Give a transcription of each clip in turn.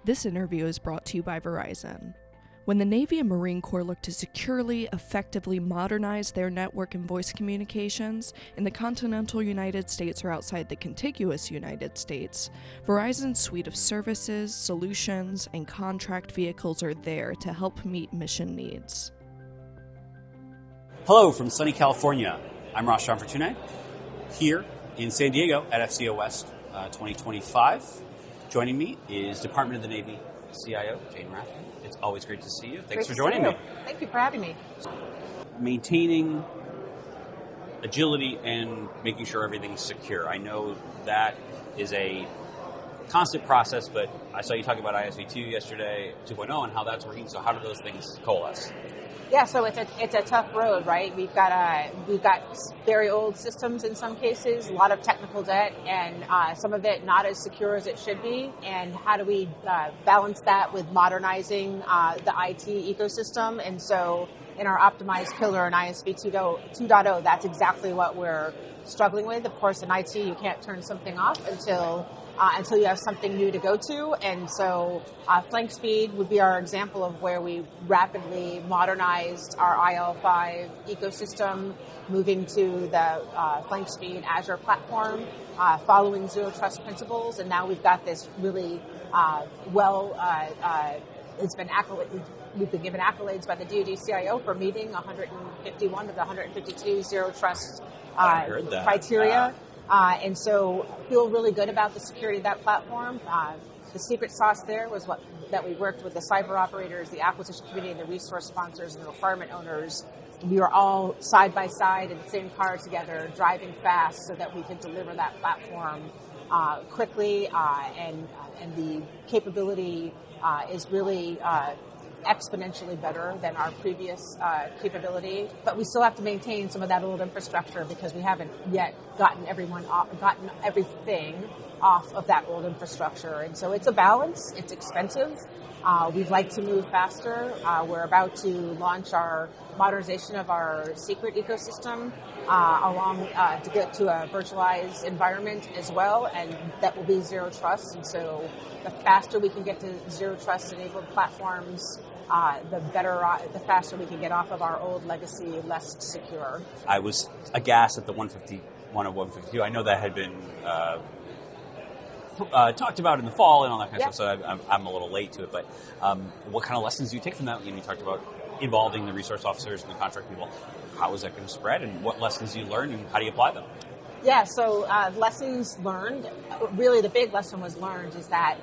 This interview is brought to you by Verizon. When the Navy and Marine Corps look to securely, effectively modernize their network and voice communications in the continental United States or outside the contiguous United States, Verizon's suite of services, solutions, and contract vehicles are there to help meet mission needs. Hello from sunny California. I'm Ross John Fortune, here in San Diego at AFCEA West 2025. Joining me is Department of the Navy CIO Jane Rathbun. It's always great to see you. Thanks for joining me. Thank you for having me. Maintaining agility and making sure everything's secure. I know that is a constant process, but I saw you talking about ISV2 yesterday, 2.0, and how that's working. So how do those things coalesce? Yeah, so it's a tough road, right? We've got very old systems in some cases, a lot of technical debt, and some of it not as secure as it should be. And how do we balance that with modernizing the IT ecosystem? And so in our optimized pillar in ISV 2.0, that's exactly what we're struggling with. Of course, in IT, you can't turn something off until you have something new to go to. And so flank speed would be our example of where we rapidly modernized our IL5 ecosystem, moving to the flank speed Azure platform, following zero trust principles. And now we've got this really we've been given accolades by the DoD CIO for meeting 151 of the 152 zero trust criteria. And so feel really good about the security of that platform. The secret sauce there was that we worked with the cyber operators, the acquisition committee, and the resource sponsors and the requirement owners. We were all side by side in the same car together, driving fast so that we could deliver that platform quickly. And the capability is really exponentially better than our previous capability, but we still have to maintain some of that old infrastructure because we haven't yet gotten everything off of that old infrastructure. And so it's a balance. It's expensive. We'd like to move faster. We're about to launch our modernization of our secret ecosystem to get to a virtualized environment as well, and that will be zero trust. And so the faster we can get to zero trust enabled platforms, the faster we can get off of our old legacy, less secure. I was aghast at the 151 of 152. I know that had been talked about in the fall and all that kind of stuff, so I'm a little late to it. But what kind of lessons do you take from that? You talked about involving the resource officers and the contract people. How is that going to spread, and what lessons do you learn, and how do you apply them? Yeah, so lessons learned, really the big lesson was learned is that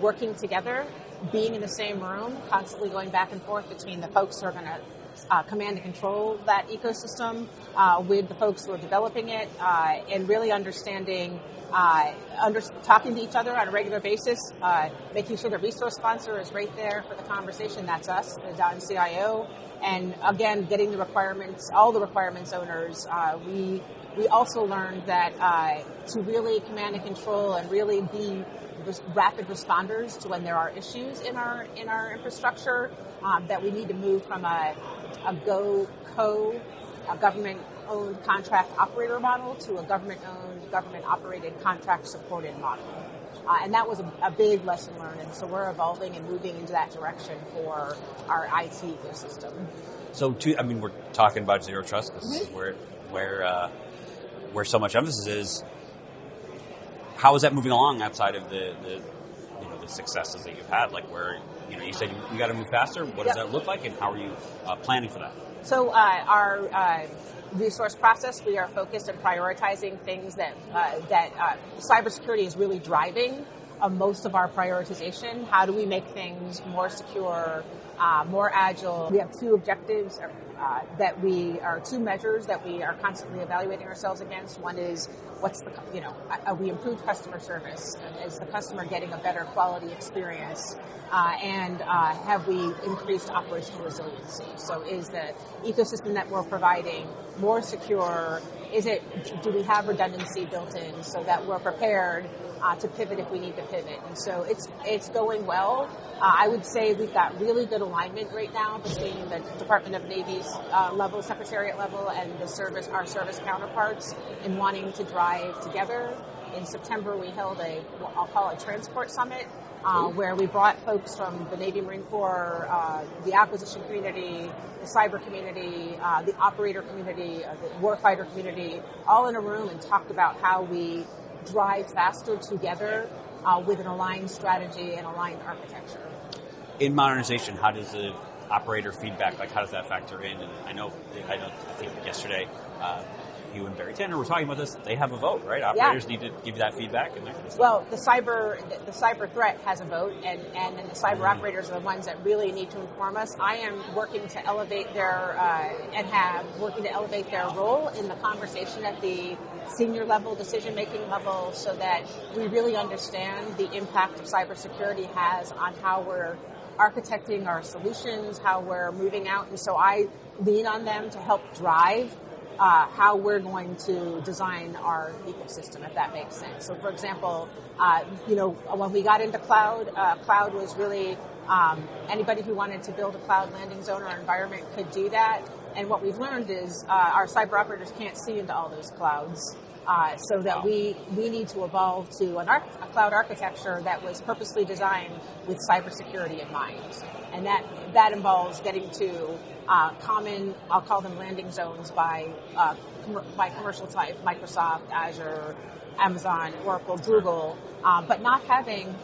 working together, being in the same room, constantly going back and forth between the folks who are going to command and control that ecosystem with the folks who are developing it, and really understanding, talking to each other on a regular basis, making sure the resource sponsor is right there for the conversation. That's us, the DON CIO. And again, getting the requirements, all the requirements owners. We also learned that to really command and control and really be rapid responders to when there are issues in our infrastructure, that we need to move from a government-owned contract operator model to a government-owned, government-operated contract supported model. And that was a big lesson learned, and so we're evolving and moving into that direction for our IT ecosystem. So, we're talking about zero trust because this is where so much emphasis is. How is that moving along outside of the successes that you've had? Like where you said you got to move faster. What does that look like, and how are you planning for that? So our resource process, we are focused on prioritizing things that cybersecurity is really driving most of our prioritization. How do we make things more secure, more agile? We have two objectives two measures that we are constantly evaluating ourselves against. One is have we improved customer service? Is the customer getting a better quality experience? And have we increased operational resiliency? So is the ecosystem that we're providing more secure? Do we have redundancy built in so that we're prepared to pivot if we need to pivot? And so it's going well. I would say we've got really good alignment right now between the Department of Navy's level, Secretariat level, and our service counterparts in wanting to drive together. In September, we held I'll call a transport summit, where we brought folks from the Navy Marine Corps, the acquisition community, the cyber community, the operator community, the warfighter community, all in a room and talked about how we drive faster together with an aligned strategy and aligned architecture. In modernization, how does the operator feedback, how does that factor in? And I think yesterday, you and Barry Tanner were talking about this. They have a vote, right? Operators need to give you that feedback. And well, the cyber threat has a vote, and then the cyber operators are the ones that really need to inform us. I am working to elevate their role in the conversation at the senior level, decision-making level, so that we really understand the impact of cybersecurity has on how we're architecting our solutions, how we're moving out. And so I lean on them to help drive how we're going to design our ecosystem, if that makes sense. So, for example, when we got into cloud, cloud was really anybody who wanted to build a cloud landing zone or environment could do that. And what we've learned is our cyber operators can't see into all those clouds. So that we need to evolve to a cloud architecture that was purposely designed with cybersecurity in mind. And that involves getting to common, I'll call them landing zones by commercial type, Microsoft, Azure, Amazon, Oracle, Google, but not having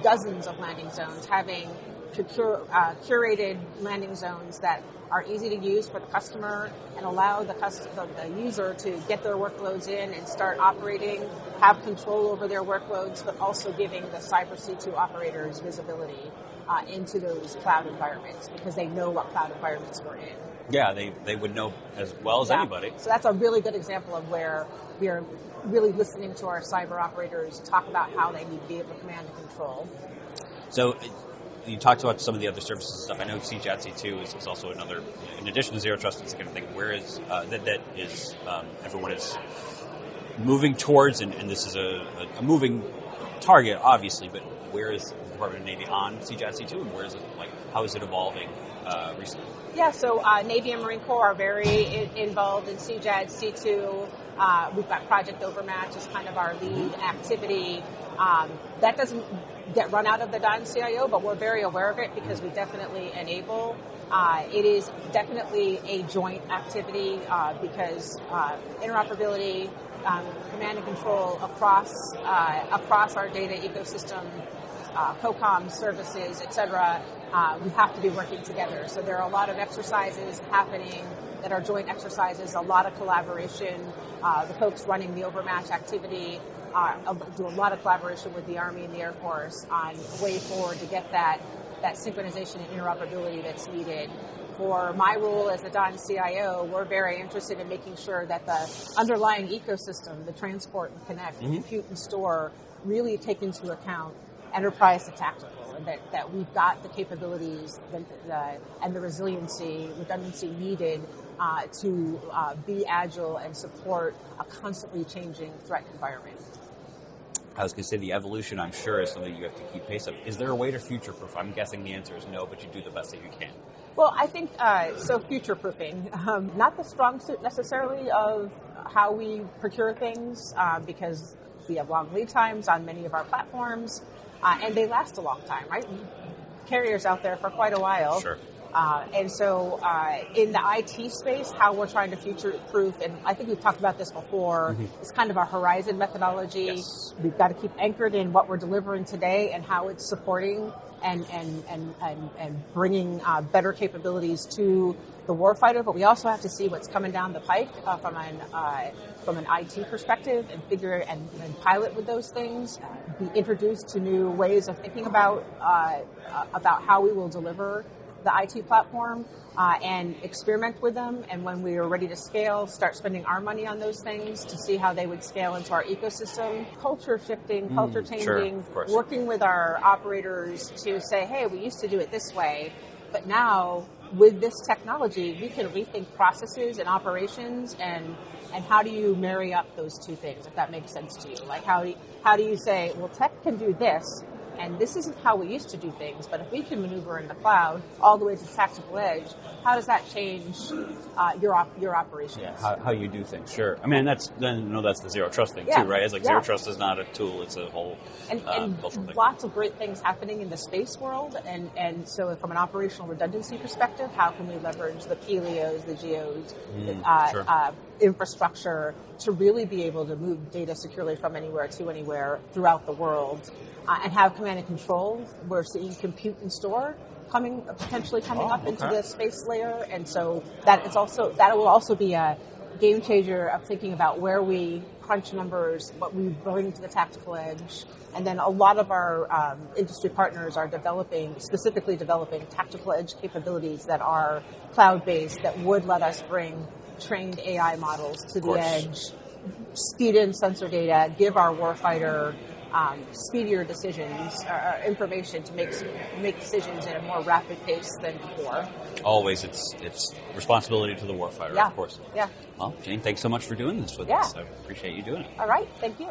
dozens of landing zones, having curated landing zones that are easy to use for the customer and allow the user to get their workloads in and start operating, have control over their workloads, but also giving the cyber C2 operators visibility into those cloud environments because they know what cloud environments we're in. Yeah, they would know as well as anybody. So that's a really good example of where we are really listening to our cyber operators talk about how they need to be able to command and control. So you talked about some of the other services and stuff. I know CJADC2 is also another, in addition to Zero Trust, it's the kind of thing where is that is everyone is moving towards, and this is a moving target, obviously, but where is the Department of Navy on CJADC2, and where is it, how is it evolving recently? Yeah, so Navy and Marine Corps are very involved in CJADC2. We've got Project Overmatch as kind of our lead activity. That doesn't get run out of the CIO, but we're very aware of it because we definitely enable. It is definitely a joint activity because interoperability, command and control across our data ecosystem, COCOM services, etc. We have to be working together. So there are a lot of exercises happening that are joint exercises, a lot of collaboration. The folks running the Overmatch activity do a lot of collaboration with the Army and the Air Force on a way forward to get that synchronization and interoperability that's needed. For my role as the CIO, we're very interested in making sure that the underlying ecosystem, the transport and connect, compute and store, really take into account enterprise to tactical, and that we've got the capabilities and the redundancy needed to be agile and support a constantly changing threat environment. I was going to say the evolution, I'm sure, is something you have to keep pace of. Is there a way to future-proof? I'm guessing the answer is no, but you do the best that you can. Well, I think, future-proofing, not the strong suit necessarily of how we procure things, because we have long lead times on many of our platforms, and they last a long time, right? Carriers out there for quite a while. Sure. And so in the IT space, how we're trying to future-proof, and I think we've talked about this before, it's kind of a horizon methodology. Yes. We've got to keep anchored in what we're delivering today and how it's supporting and bringing better capabilities to the warfighter, but we also have to see what's coming down the pike from an IT perspective and figure and pilot with those things, be introduced to new ways of thinking about how we will deliver the IT platform and experiment with them. And when we are ready to scale, start spending our money on those things to see how they would scale into our ecosystem. Culture shifting, culture changing, sure, working with our operators to say, hey, we used to do it this way, but now with this technology, we can rethink processes and operations and how do you marry up those two things, if that makes sense to you? Like how do you say, well, tech can do this, and this isn't how we used to do things, but if we can maneuver in the cloud all the way to the tactical edge, how does that change your operations? Yeah, how you do things, sure. I mean, that's the zero trust thing too, right? It's like zero trust is not a tool, it's a whole and cultural thing. Lots of great things happening in the space world, and so from an operational redundancy perspective, how can we leverage the PLEOs, the GEOs, infrastructure to really be able to move data securely from anywhere to anywhere throughout the world, and have command and control. We're seeing compute and store potentially coming up into the space layer, and so that will also be a game changer of thinking about where we crunch numbers, what we bring to the tactical edge, and then a lot of our industry partners are specifically developing tactical edge capabilities that are cloud-based that would let us bring trained AI models to the edge, feed in sensor data, give our warfighter speedier decisions, information to make decisions at a more rapid pace than before. Always, it's responsibility to the warfighter, of course. Yeah. Well, Jane, thanks so much for doing this with us. I appreciate you doing it. All right, thank you.